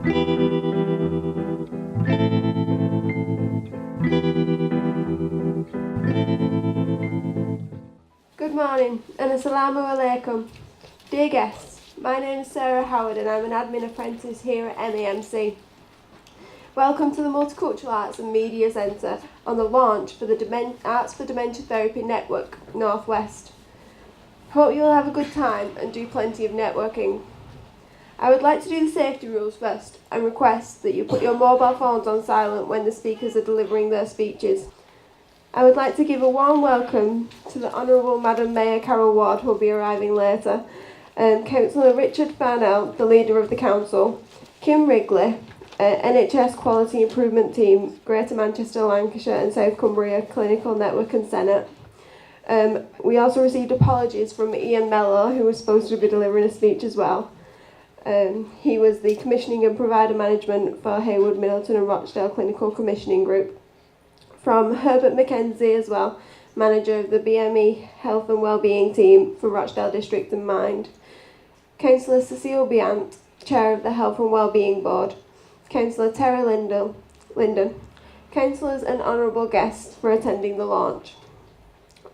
Good morning and Assalamu alaikum. Dear guests, my name is Sarah Howard and I'm an admin apprentice here at MEMC. Welcome to the Multicultural Arts and Media Centre on the launch for the Arts for Dementia Therapy Network Northwest. Hope you'll have a good time and do plenty of networking. I would like to do the safety rules first and request that you put your mobile phones on silent when the speakers are delivering their speeches. I would like to give a warm welcome to the Honourable Madam Mayor Carol Ward, who will be arriving later, Councillor Richard Farnell, the leader of the council, Kim Wrigley, NHS Quality Improvement Team, Greater Manchester, Lancashire and South Cumbria Clinical Network and Senate. We also received apologies from Ian Mello, who was supposed to be delivering a speech as well. He was the Commissioning and Provider Management for Haywood, Middleton and Rochdale Clinical Commissioning Group. From Herbert Mackenzie as well, Manager of the BME Health and Wellbeing Team for Rochdale District and Mind. Councillor Cecile Biant, Chair of the Health and Wellbeing Board. Councillor Terry Linden. Councillors and honourable guests for attending the launch.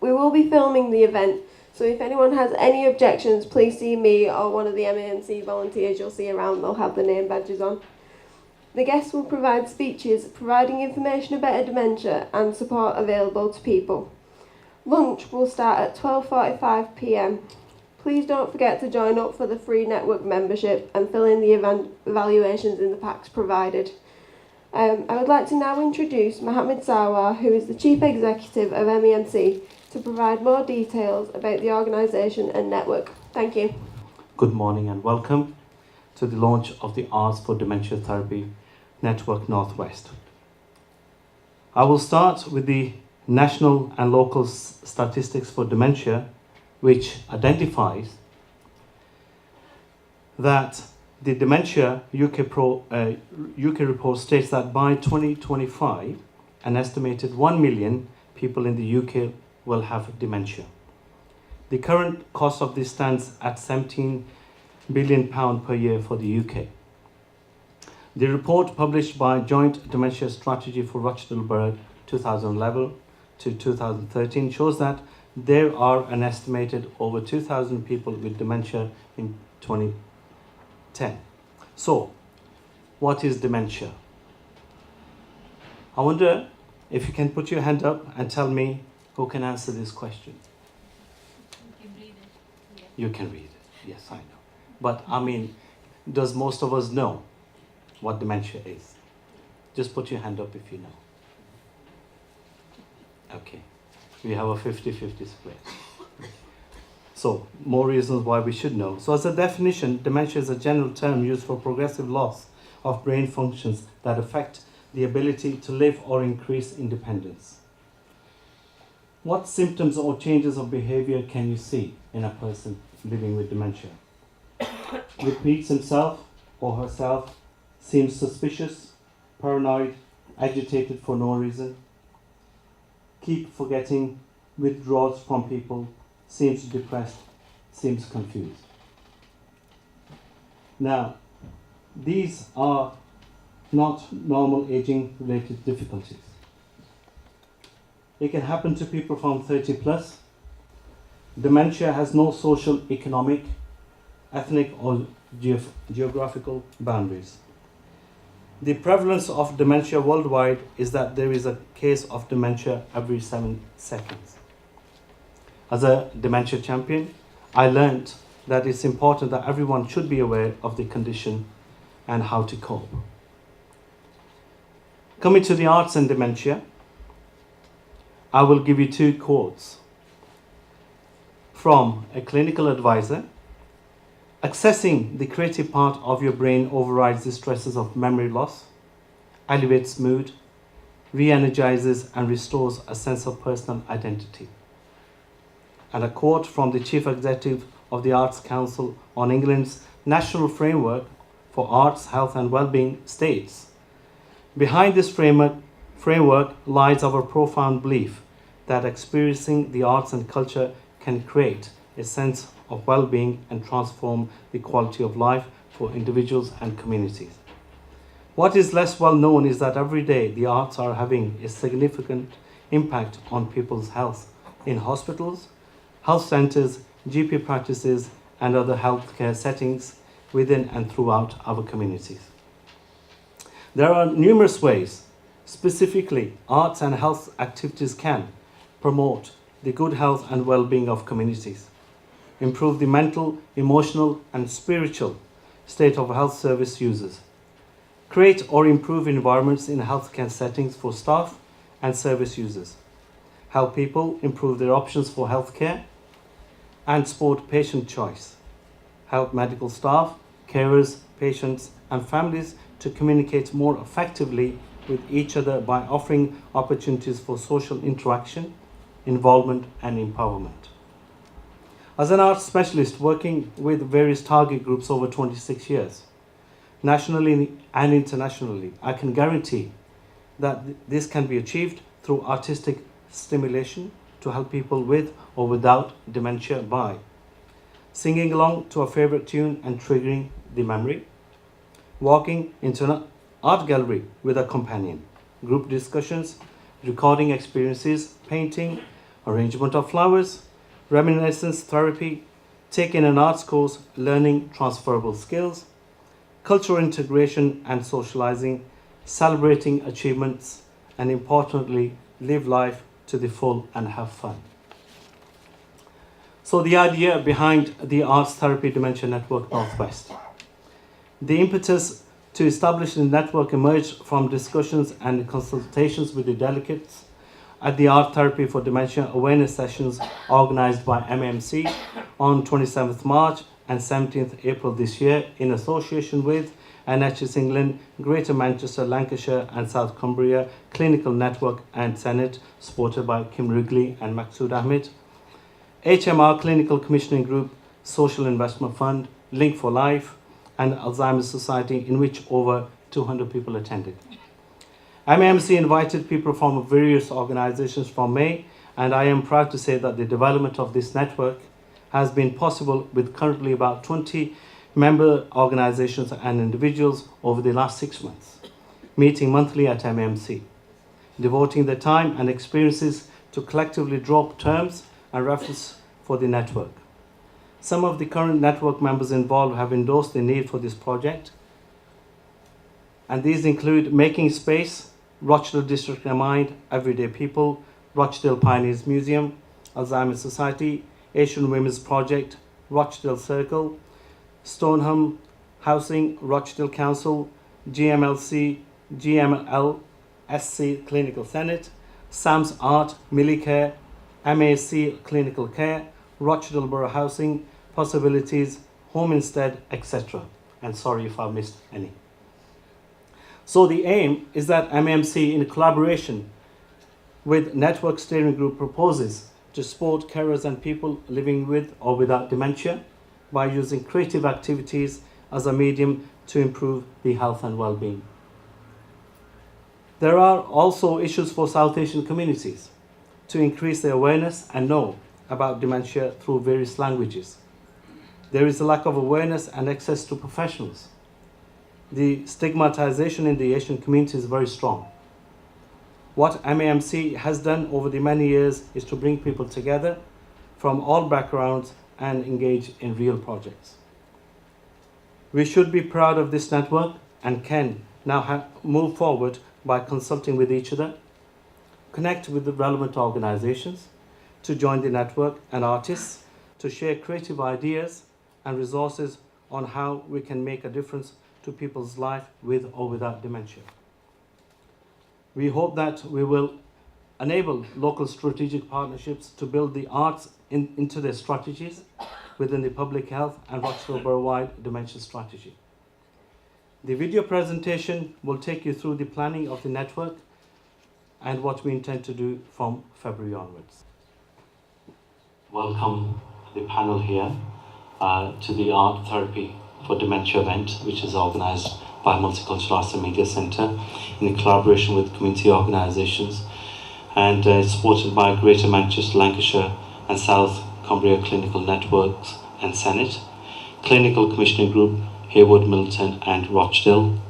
We will be filming the event, so if anyone has any objections, please see me or one of the MEMC volunteers you'll see around. They'll have the name badges on. The guests will provide speeches providing information about dementia and support available to people. Lunch will start at 12:45 p.m. Please don't forget to join up for the free network membership and fill in the evaluations in the packs provided. I would like to now introduce Mohammed Sarwar, who is the Chief Executive of MEMC, to provide more details about the organisation and network. Thank you. Good morning and welcome to the launch of the Arts for Dementia Therapy Network Northwest. I will start with the national and local statistics for dementia, which identifies that the Dementia UK report states that by 2025, an estimated 1 million people in the UK will have dementia. The current cost of this stands at £17 billion per year for the UK. The report published by Joint Dementia Strategy for Rochdale Borough 2011 to 2013 shows that there are an estimated over 2,000 people with dementia in 2010. So, what is dementia? I wonder if you can put your hand up and tell me who can answer this question. You can read it. Yeah. You can read it, yes, I know. But I mean, does most of us know what dementia is? Just put your hand up if you know. Okay, we have a 50-50 split. So, more reasons why we should know. So as a definition, dementia is a general term used for progressive loss of brain functions that affect the ability to live or increase independence. What symptoms or changes of behavior can you see in a person living with dementia? Repeats himself or herself, seems suspicious, paranoid, agitated for no reason, keep forgetting, withdraws from people, seems depressed, seems confused. Now, these are not normal aging-related difficulties. It can happen to people from 30 plus. Dementia has no social, economic, ethnic or geographical boundaries. The prevalence of dementia worldwide is that there is a case of dementia every 7 seconds. As a dementia champion, I learned that it's important that everyone should be aware of the condition and how to cope. Coming to the arts and dementia, I will give you 2 quotes from a clinical advisor. Accessing the creative part of your brain overrides the stresses of memory loss, elevates mood, re-energizes and restores a sense of personal identity. And a quote from the Chief Executive of the Arts Council on England's National Framework for Arts, Health and Wellbeing states, "Behind this framework lies our profound belief that experiencing the arts and culture can create a sense of well-being and transform the quality of life for individuals and communities." What is less well known is that every day the arts are having a significant impact on people's health in hospitals, health centres, GP practices, and other healthcare settings within and throughout our communities. There are numerous ways, specifically, arts and health activities can promote the good health and well-being of communities, improve the mental, emotional, and spiritual state of health service users, create or improve environments in healthcare settings for staff and service users, help people improve their options for healthcare, and support patient choice, help medical staff, carers, patients, and families to communicate more effectively with each other by offering opportunities for social interaction, involvement, and empowerment. As an arts specialist working with various target groups over 26 years, nationally and internationally, I can guarantee that this can be achieved through artistic stimulation to help people with or without dementia by singing along to a favorite tune and triggering the memory, walking into an art gallery with a companion, group discussions, recording experiences, painting, arrangement of flowers, reminiscence therapy, taking an arts course, learning transferable skills, cultural integration and socializing, celebrating achievements, and importantly, live life to the full and have fun. So the idea behind the Arts Therapy Dementia Network Northwest. The impetus to establish the network emerged from discussions and consultations with the delegates at the Art Therapy for Dementia awareness sessions organised by MMC on 27th March and 17th April this year in association with NHS England, Greater Manchester, Lancashire and South Cumbria Clinical Network and Senate, supported by Kim Wrigley and Maksud Ahmed, HMR Clinical Commissioning Group, Social Investment Fund, Link for Life and Alzheimer's Society, in which over 200 people attended. MMC invited people from various organisations from May, and I am proud to say that the development of this network has been possible with currently about 20 member organisations and individuals over the last 6 months, meeting monthly at MMC, devoting their time and experiences to collectively draw up terms and reference for the network. Some of the current network members involved have endorsed the need for this project, and these include Making Space, Rochdale District in Mind, Everyday People, Rochdale Pioneers Museum, Alzheimer's Society, Asian Women's Project, Rochdale Circle, Stoneham Housing, Rochdale Council, GMLC, GMLSC Clinical Senate, Sam's Art, Millicare, MAC Clinical Care, Rochdale Borough Housing, Possibilities, Home Instead, etc. And sorry if I missed any. So the aim is that MMC, in collaboration with Network Steering Group, proposes to support carers and people living with or without dementia by using creative activities as a medium to improve the health and well-being. There are also issues for South Asian communities to increase their awareness and know about dementia through various languages. There is a lack of awareness and access to professionals. The stigmatization in the Asian community is very strong. What MAMC has done over the many years is to bring people together from all backgrounds and engage in real projects. We should be proud of this network and can now move forward by consulting with each other, connect with the relevant organizations to join the network and artists to share creative ideas and resources on how we can make a difference to people's life with or without dementia. We hope that we will enable local strategic partnerships to build the arts into their strategies within the public health and Rochdale Borough-wide dementia strategy. The video presentation will take you through the planning of the network and what we intend to do from February onwards. Welcome the panel here to the Art Therapy for Dementia event, which is organised by Multicultural Arts and Media Centre in collaboration with community organisations, and supported by Greater Manchester, Lancashire and South Cumbria Clinical Networks and Senate, Clinical Commissioning Group, Haywood, Milton and Rochdale,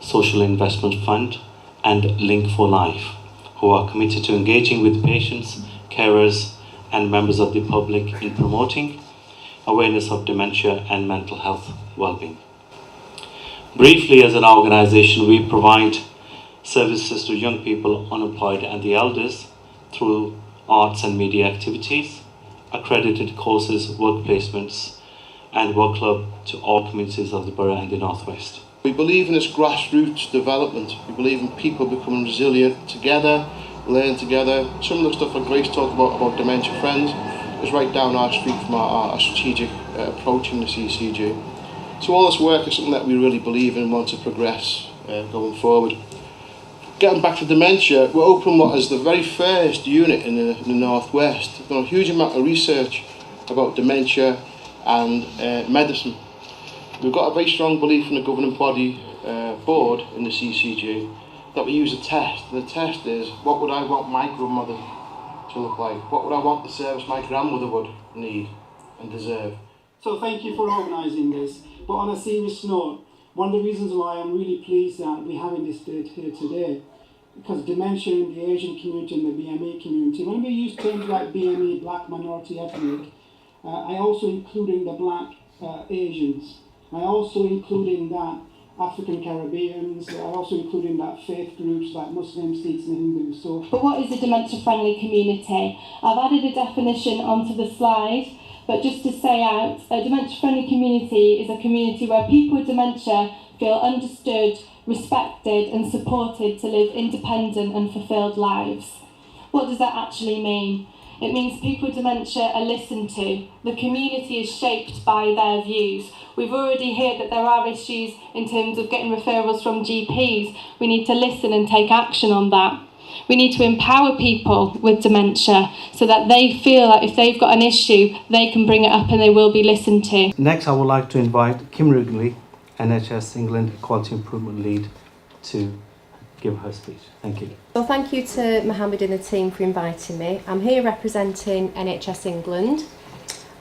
Social Investment Fund, and Link for Life, who are committed to engaging with patients, carers, and members of the public in promoting awareness of dementia and mental health well-being. Briefly, as an organisation, we provide services to young people, unemployed, and the elders through arts and media activities, accredited courses, work placements, and work club to all communities of the borough and the Northwest. We believe in this grassroots development. We believe in people becoming resilient together, learn together. Some of the stuff that Grace talked about Dementia Friends, is right down our street from our strategic approach in the CCG. So all this work is something that we really believe in and want to progress going forward. Getting back to dementia, we're opening what is the very first unit in the Northwest. We've done a huge amount of research about dementia and medicine. We've got a very strong belief in the governing body board in the CCG that we use a test. And the test is, what would I want my grandmother to look like? What would I want the service my grandmother would need and deserve? So thank you for organising this. But on a serious note, one of the reasons why I'm really pleased that we're having this debate here today, because dementia in the Asian community and the BME community, when we use terms like BME, Black Minority Ethnic, I also include in the Black Asians. I also include in that African Caribbeans, I also include in that faith groups like Muslims, Sikhs and Hindus. But what is a dementia-friendly community? I've added a definition onto the slide, but just to say out, a dementia-friendly community is a community where people with dementia feel understood, respected and supported to live independent and fulfilled lives. What does that actually mean? It means people with dementia are listened to. The community is shaped by their views. We've already heard that there are issues in terms of getting referrals from GPs. We need to listen and take action on that. We need to empower people with dementia so that they feel that if they've got an issue, they can bring it up and they will be listened to. Next, I would like to invite Kim Wrigley, NHS England Quality Improvement Lead, to give her speech. Thank you. Well, thank you to Mohammed and the team for inviting me. I'm here representing NHS England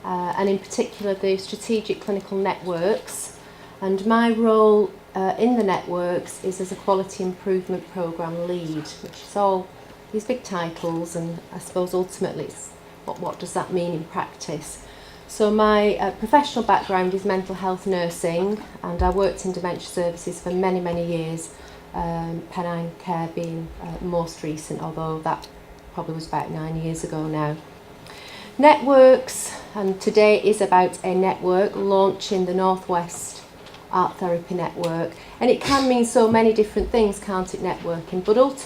and in particular the Strategic Clinical Networks, and my role in the networks is as a Quality Improvement Programme Lead, which is all these big titles, and I suppose ultimately it's what does that mean in practice. So my professional background is mental health nursing, and I worked in dementia services for many, many years, Pennine Care being most recent, although that probably was about 9 years ago now. Networks, and today is about a network launching the Northwest Art Therapy Network, and it can mean so many different things, can't it, networking, but ultimately